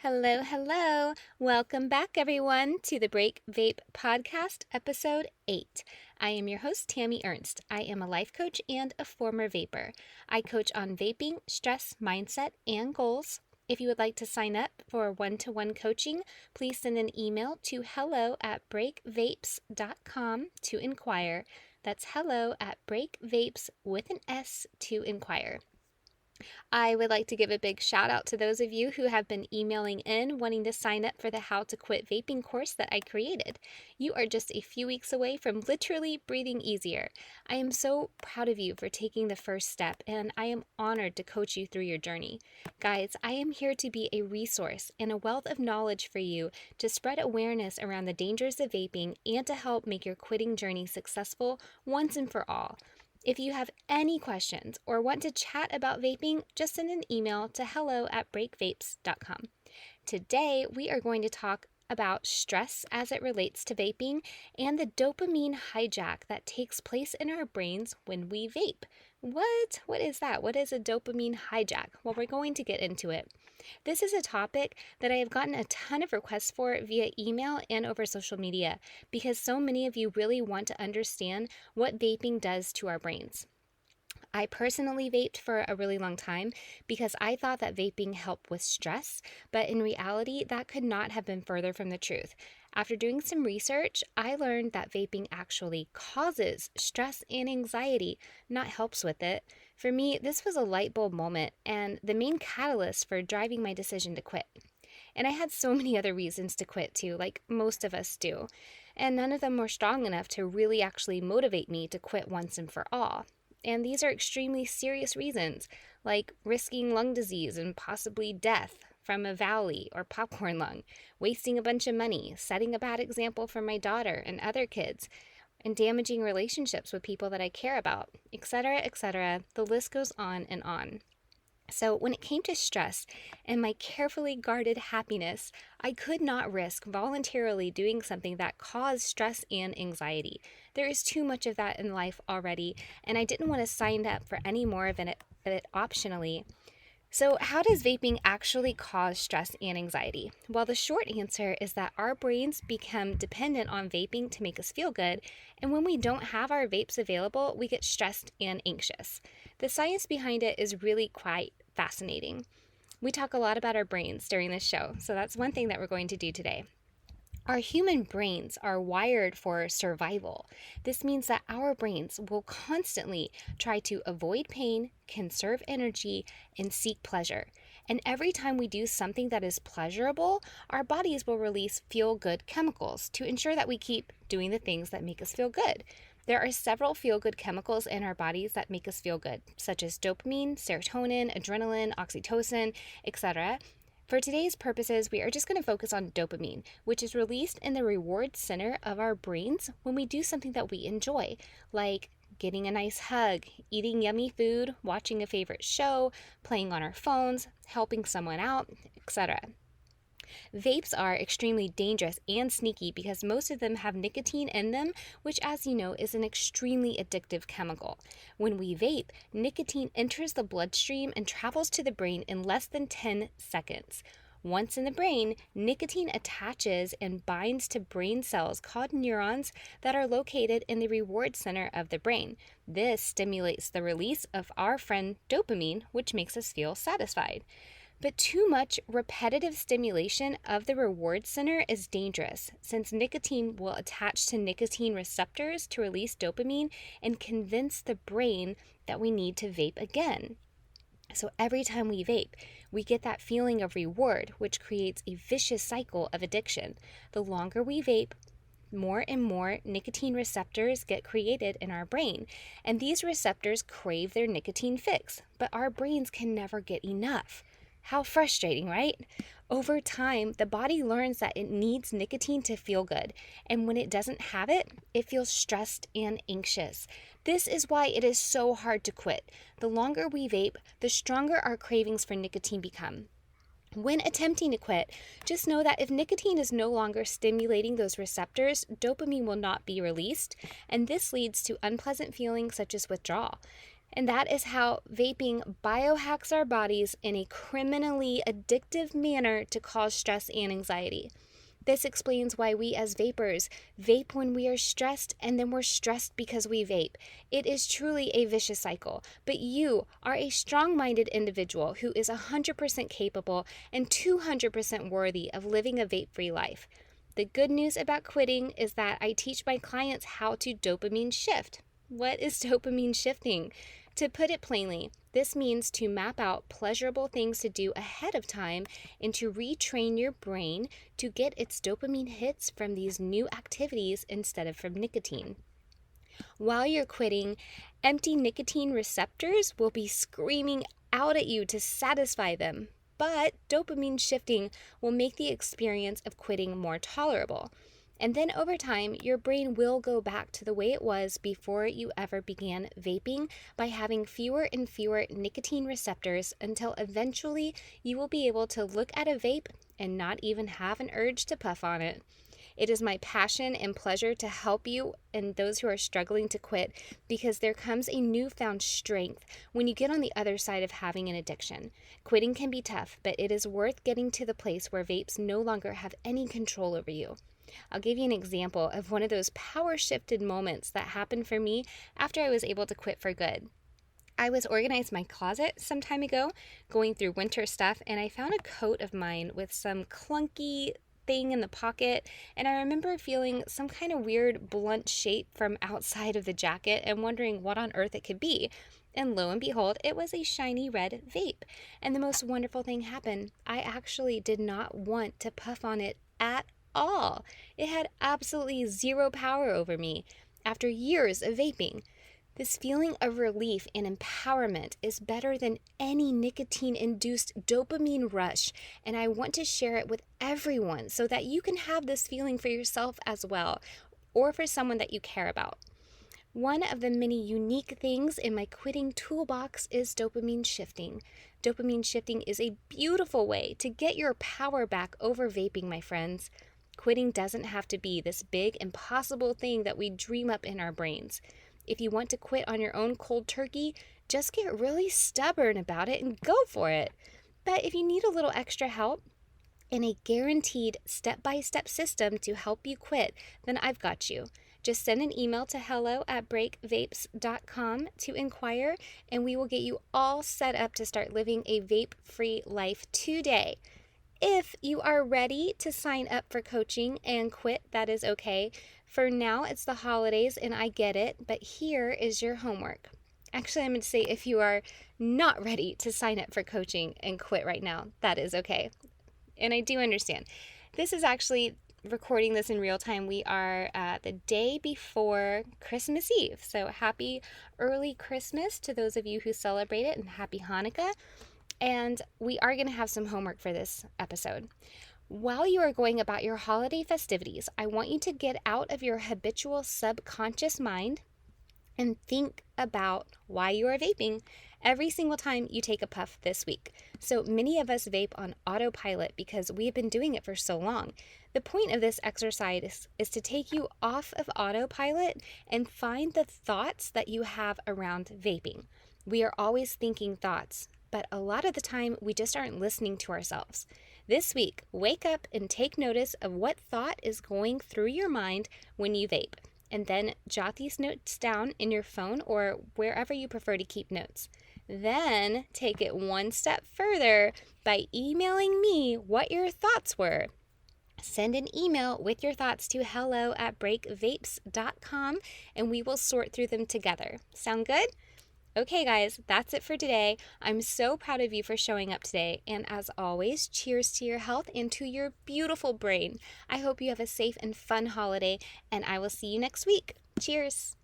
Hello, hello. Welcome back, everyone, to the Break Vape podcast, episode 8. I am your host, Tami Ernst. I am a life coach and a former vapor. I coach on vaping, stress, mindset, and goals. If you would like to sign up for one-to-one coaching, please send an email to hello@breakvapes.com to inquire. That's hello@breakvapes with an S to inquire. I would like to give a big shout out to those of you who have been emailing in wanting to sign up for the How to Quit Vaping course that I created. You are just a few weeks away from literally breathing easier. I am so proud of you for taking the first step, and I am honored to coach you through your journey. Guys, I am here to be a resource and a wealth of knowledge for you to spread awareness around the dangers of vaping and to help make your quitting journey successful once and for all. If you have any questions or want to chat about vaping, just send an email to hello@breakvapes.com. Today, we are going to talk about stress as it relates to vaping and the dopamine hijack that takes place in our brains when we vape. What is that? What is a dopamine hijack? Well, we're going to get into it. This is a topic that I have gotten a ton of requests for via email and over social media because so many of you really want to understand what vaping does to our brains. I personally vaped for a really long time because I thought that vaping helped with stress, but in reality, that could not have been further from the truth. After doing some research, I learned that vaping actually causes stress and anxiety, not helps with it. For me, this was a light bulb moment and the main catalyst for driving my decision to quit. And I had so many other reasons to quit too, like most of us do. And none of them were strong enough to really actually motivate me to quit once and for all. And these are extremely serious reasons, like risking lung disease and possibly death from a valley or popcorn lung, wasting a bunch of money, setting a bad example for my daughter and other kids, and damaging relationships with people that I care about, etc., etc. The list goes on and on. So when it came to stress and my carefully guarded happiness, I could not risk voluntarily doing something that caused stress and anxiety. There is too much of that in life already, and I didn't want to sign up for any more of it optionally. So how does vaping actually cause stress and anxiety? Well, the short answer is that our brains become dependent on vaping to make us feel good, and when we don't have our vapes available, we get stressed and anxious. The science behind it is really quite fascinating. We talk a lot about our brains during this show, so that's one thing that we're going to do today. Our human brains are wired for survival. This means that our brains will constantly try to avoid pain, conserve energy, and seek pleasure. And every time we do something that is pleasurable, our bodies will release feel-good chemicals to ensure that we keep doing the things that make us feel good. There are several feel-good chemicals in our bodies that make us feel good, such as dopamine, serotonin, adrenaline, oxytocin, etc. For today's purposes, we are just going to focus on dopamine, which is released in the reward center of our brains when we do something that we enjoy, like getting a nice hug, eating yummy food, watching a favorite show, playing on our phones, helping someone out, etc. Vapes are extremely dangerous and sneaky because most of them have nicotine in them, which, as you know, is an extremely addictive chemical. When we vape, nicotine enters the bloodstream and travels to the brain in less than 10 seconds. Once in the brain, nicotine attaches and binds to brain cells called neurons that are located in the reward center of the brain. This stimulates the release of our friend dopamine, which makes us feel satisfied. But too much repetitive stimulation of the reward center is dangerous, since nicotine will attach to nicotine receptors to release dopamine and convince the brain that we need to vape again. So every time we vape, we get that feeling of reward, which creates a vicious cycle of addiction. The longer we vape, more and more nicotine receptors get created in our brain, and these receptors crave their nicotine fix, but our brains can never get enough. How frustrating, right? Over time, the body learns that it needs nicotine to feel good, and when it doesn't have it, it feels stressed and anxious. This is why it is so hard to quit. The longer we vape, the stronger our cravings for nicotine become. When attempting to quit, just know that if nicotine is no longer stimulating those receptors, dopamine will not be released, and this leads to unpleasant feelings such as withdrawal. And that is how vaping biohacks our bodies in a criminally addictive manner to cause stress and anxiety. This explains why we as vapers vape when we are stressed and then we're stressed because we vape. It is truly a vicious cycle, but you are a strong-minded individual who is 100% capable and 200% worthy of living a vape-free life. The good news about quitting is that I teach my clients how to dopamine shift. What is dopamine shifting? To put it plainly, this means to map out pleasurable things to do ahead of time and to retrain your brain to get its dopamine hits from these new activities instead of from nicotine. While you're quitting, empty nicotine receptors will be screaming out at you to satisfy them, but dopamine shifting will make the experience of quitting more tolerable. And then over time, your brain will go back to the way it was before you ever began vaping by having fewer and fewer nicotine receptors until eventually you will be able to look at a vape and not even have an urge to puff on it. It is my passion and pleasure to help you and those who are struggling to quit because there comes a newfound strength when you get on the other side of having an addiction. Quitting can be tough, but it is worth getting to the place where vapes no longer have any control over you. I'll give you an example of one of those power-shifted moments that happened for me after I was able to quit for good. I was organizing my closet some time ago, going through winter stuff, and I found a coat of mine with some clunky thing in the pocket, and I remember feeling some kind of weird blunt shape from outside of the jacket and wondering what on earth it could be. And lo and behold, it was a shiny red vape. And the most wonderful thing happened. I actually did not want to puff on it at all. It had absolutely zero power over me after years of vaping. This feeling of relief and empowerment is better than any nicotine-induced dopamine rush, and I want to share it with everyone so that you can have this feeling for yourself as well, or for someone that you care about. One of the many unique things in my quitting toolbox is dopamine shifting. Dopamine shifting is a beautiful way to get your power back over vaping, my friends. Quitting doesn't have to be this big, impossible thing that we dream up in our brains. If you want to quit on your own cold turkey, just get really stubborn about it and go for it. But if you need a little extra help and a guaranteed step-by-step system to help you quit, then I've got you. Just send an email to hello@breakvapes.com to inquire, and we will get you all set up to start living a vape-free life today. If you are ready to sign up for coaching and quit, that is okay. For now, it's the holidays and I get it, but here is your homework. Actually, I'm going to say if you are not ready to sign up for coaching and quit right now, that is okay. And I do understand. This is actually recording this in real time. We are the day before Christmas Eve. So happy early Christmas to those of you who celebrate it, and happy Hanukkah. And we are going to have some homework for this episode. While you are going about your holiday festivities, I want you to get out of your habitual subconscious mind and think about why you are vaping every single time you take a puff this week. So many of us vape on autopilot because we have been doing it for so long. The point of this exercise is to take you off of autopilot and find the thoughts that you have around vaping. We are always thinking thoughts, but a lot of the time we just aren't listening to ourselves. This week, wake up and take notice of what thought is going through your mind when you vape, and then jot these notes down in your phone or wherever you prefer to keep notes. Then take it one step further by emailing me what your thoughts were. Send an email with your thoughts to hello@breakvapes.com and we will sort through them together. Sound good? Okay, guys, that's it for today. I'm so proud of you for showing up today. And as always, cheers to your health and to your beautiful brain. I hope you have a safe and fun holiday, and I will see you next week. Cheers.